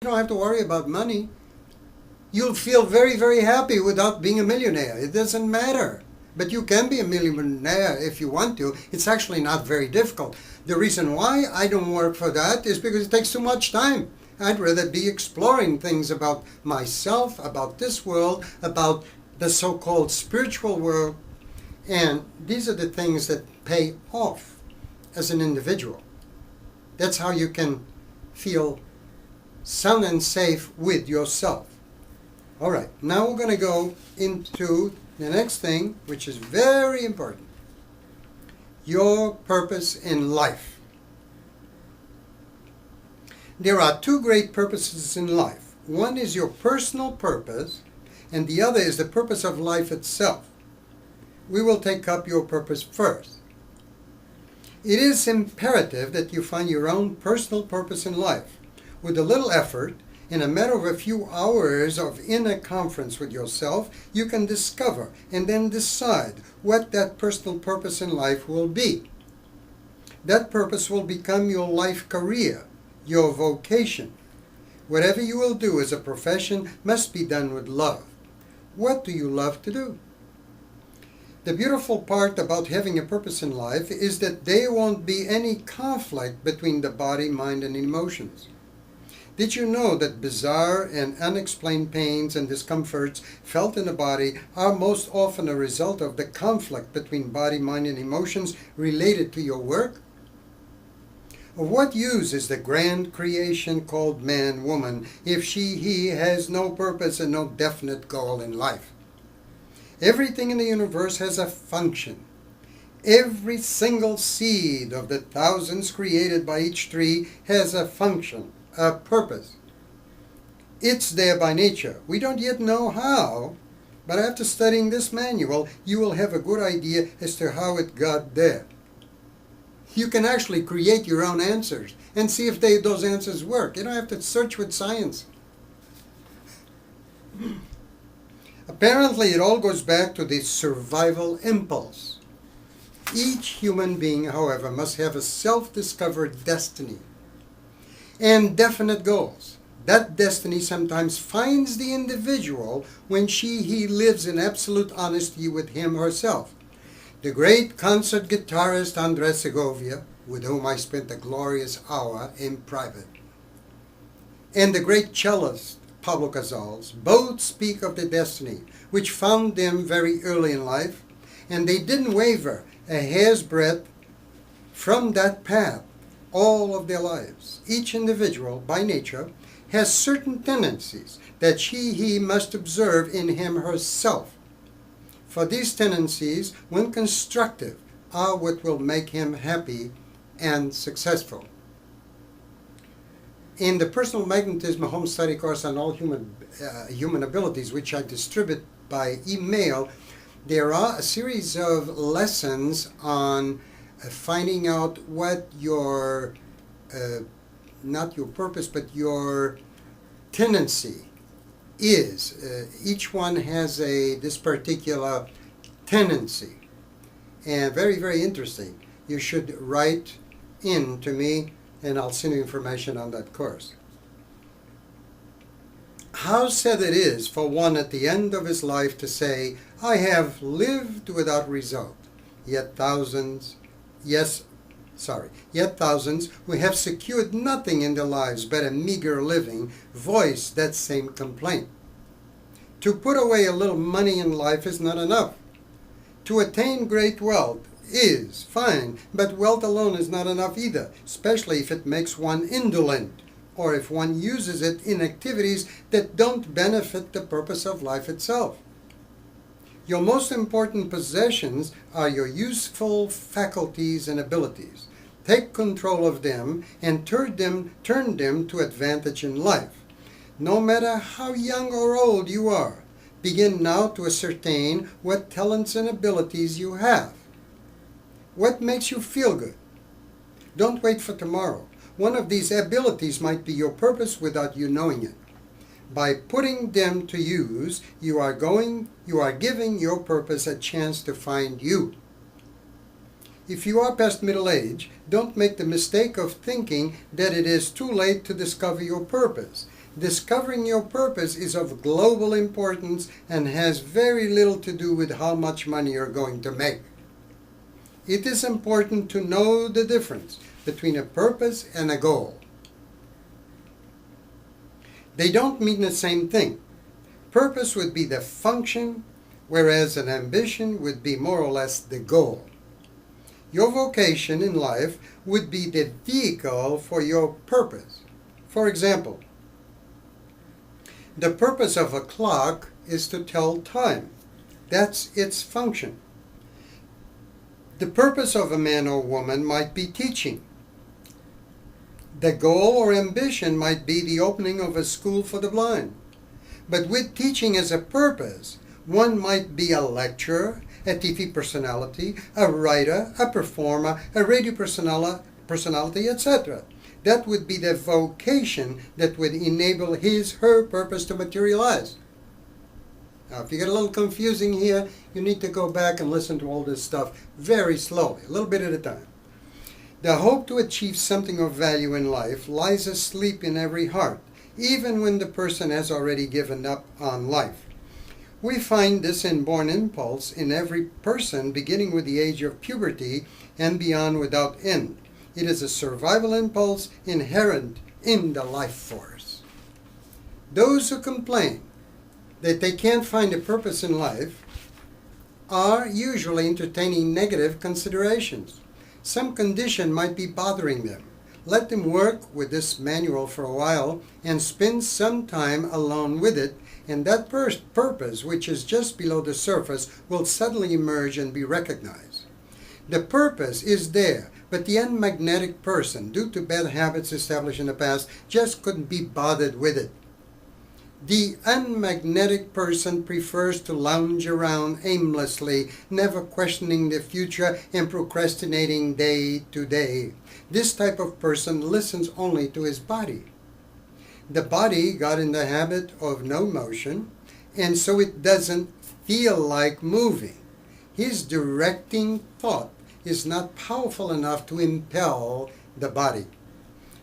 You don't have to worry about money. You'll feel very, very happy without being a millionaire. It doesn't matter. But you can be a millionaire if you want to. It's actually not very difficult. The reason why I don't work for that is because it takes too much time. I'd rather be exploring things about myself, about this world, about the so-called spiritual world. And these are the things that pay off as an individual. That's how you can feel sound and safe with yourself. All right, now we're going to go into the next thing, which is very important. Your purpose in life. There are two great purposes in life. One is your personal purpose, and the other is the purpose of life itself. We will take up your purpose first. It is imperative that you find your own personal purpose in life. With a little effort, in a matter of a few hours of inner conference with yourself, you can discover and then decide what that personal purpose in life will be. That purpose will become your life career, your vocation. Whatever you will do as a profession must be done with love. What do you love to do? The beautiful part about having a purpose in life is that there won't be any conflict between the body, mind, and emotions. Did you know that bizarre and unexplained pains and discomforts felt in the body are most often a result of the conflict between body, mind, and emotions related to your work? Of what use is the grand creation called man, woman, if he has no purpose and no definite goal in life? Everything in the universe has a function. Every single seed of the thousands created by each tree has a function, a purpose. It's there by nature. We don't yet know how, but after studying this manual, you will have a good idea as to how it got there. You can actually create your own answers and see if those answers work. You don't have to search with science. Apparently, it all goes back to the survival impulse. Each human being, however, must have a self-discovered destiny and definite goals. That destiny sometimes finds the individual when he lives in absolute honesty with him or herself. The great concert guitarist Andres Segovia, with whom I spent a glorious hour in private, and the great cellist Pablo Casals both speak of the destiny which found them very early in life, and they didn't waver a hair's breadth from that path all of their lives. Each individual, by nature, has certain tendencies that he must observe in him herself. For these tendencies, when constructive, are what will make him happy and successful. In the Personal Magnetism Home Study Course on all human abilities, which I distribute by email, there are a series of lessons on finding out what your, not your purpose, but your tendency is. Each one has this particular tendency. And very, very interesting. You should write in to me and I'll send you information on that course. How sad it is for one at the end of his life to say, I have lived without result, yet thousands who have secured nothing in their lives but a meager living voice that same complaint. To put away a little money in life is not enough. To attain great wealth is fine, but wealth alone is not enough either, especially if it makes one indolent, or if one uses it in activities that don't benefit the purpose of life itself. Your most important possessions are your useful faculties and abilities. Take control of them and turn them to advantage in life. No matter how young or old you are, begin now to ascertain what talents and abilities you have. What makes you feel good? Don't wait for tomorrow. One of these abilities might be your purpose without you knowing it. By putting them to use, you are giving your purpose a chance to find you. If you are past middle age, don't make the mistake of thinking that it is too late to discover your purpose. Discovering your purpose is of global importance and has very little to do with how much money you're going to make. It is important to know the difference between a purpose and a goal. They don't mean the same thing. Purpose would be the function, whereas an ambition would be more or less the goal. Your vocation in life would be the vehicle for your purpose. For example, the purpose of a clock is to tell time. That's its function. The purpose of a man or woman might be teaching. The goal or ambition might be the opening of a school for the blind. But with teaching as a purpose, one might be a lecturer, a TV personality, a writer, a performer, a radio personality, etc. That would be the vocation that would enable her purpose to materialize. Now, if you get a little confusing here, you need to go back and listen to all this stuff very slowly, a little bit at a time. The hope to achieve something of value in life lies asleep in every heart, even when the person has already given up on life. We find this inborn impulse in every person beginning with the age of puberty and beyond without end. It is a survival impulse inherent in the life force. Those who complain that they can't find a purpose in life are usually entertaining negative considerations. Some condition might be bothering them. Let them work with this manual for a while and spend some time alone with it, and that purpose, which is just below the surface, will suddenly emerge and be recognized. The purpose is there, but the unmagnetic person, due to bad habits established in the past, just couldn't be bothered with it. The unmagnetic person prefers to lounge around aimlessly, never questioning the future and procrastinating day to day. This type of person listens only to his body. The body got in the habit of no motion, and so it doesn't feel like moving. His directing thought is not powerful enough to impel the body.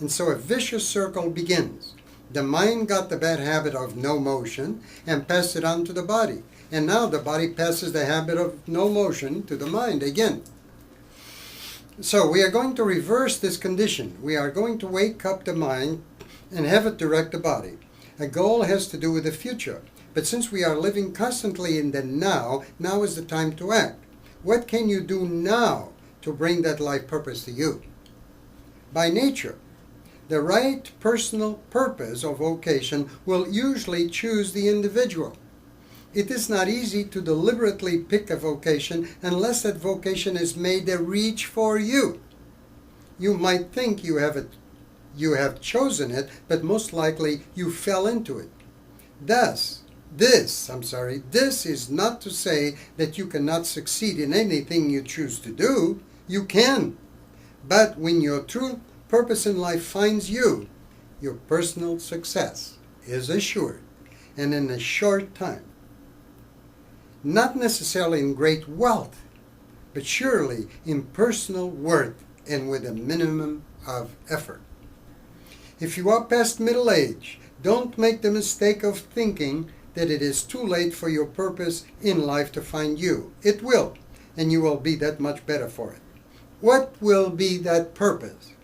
And so a vicious circle begins. The mind got the bad habit of no motion and passed it on to the body. And now the body passes the habit of no motion to the mind again. So we are going to reverse this condition. We are going to wake up the mind and have it direct the body. A goal has to do with the future. But since we are living constantly in the now, now is the time to act. What can you do now to bring that life purpose to you? By nature, the right personal purpose or vocation will usually choose the individual. It is not easy to deliberately pick a vocation unless that vocation is made a reach for you. You might think you have chosen it, but most likely you fell into it. This is not to say that you cannot succeed in anything you choose to do. You can. But when your true purpose in life finds you, your personal success is assured, and in a short time. Not necessarily in great wealth, but surely in personal worth and with a minimum of effort. If you are past middle age, don't make the mistake of thinking that it is too late for your purpose in life to find you. It will, and you will be that much better for it. What will be that purpose?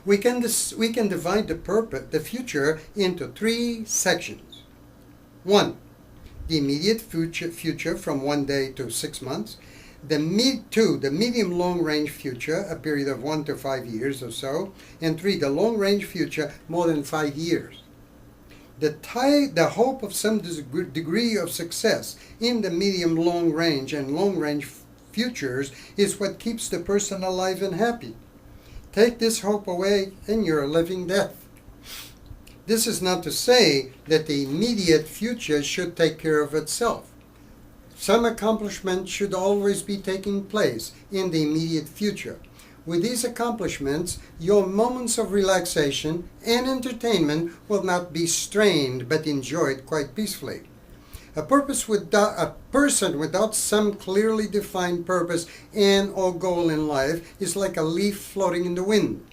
We can divide the future into three sections. 1. The immediate future from 1 day to 6 months. 2. The medium long range future, a period of 1 to 5 years or so. And 3. The long range future, more than 5 years. The hope of some degree of success in the medium long range and long range futures is what keeps the person alive and happy. Take this hope away and you're a living death. This is not to say that the immediate future should take care of itself. Some accomplishments should always be taking place in the immediate future. With these accomplishments, your moments of relaxation and entertainment will not be strained but enjoyed quite peacefully. A person without some clearly defined purpose and or goal in life is like a leaf floating in the wind.